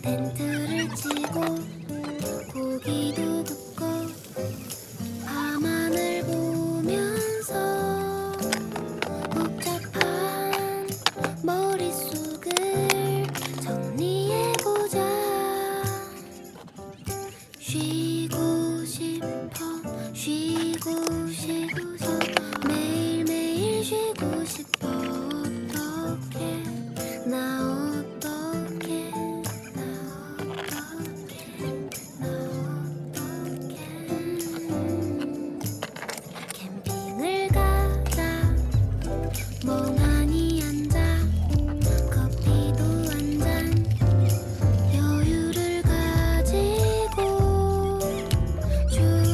텐트를 치고 고기도 굽고 밤하늘 보면서 복잡한 머릿속을 정리해보자. 쉬고 싶어, 쉬고 싶어, 매일매일 쉬고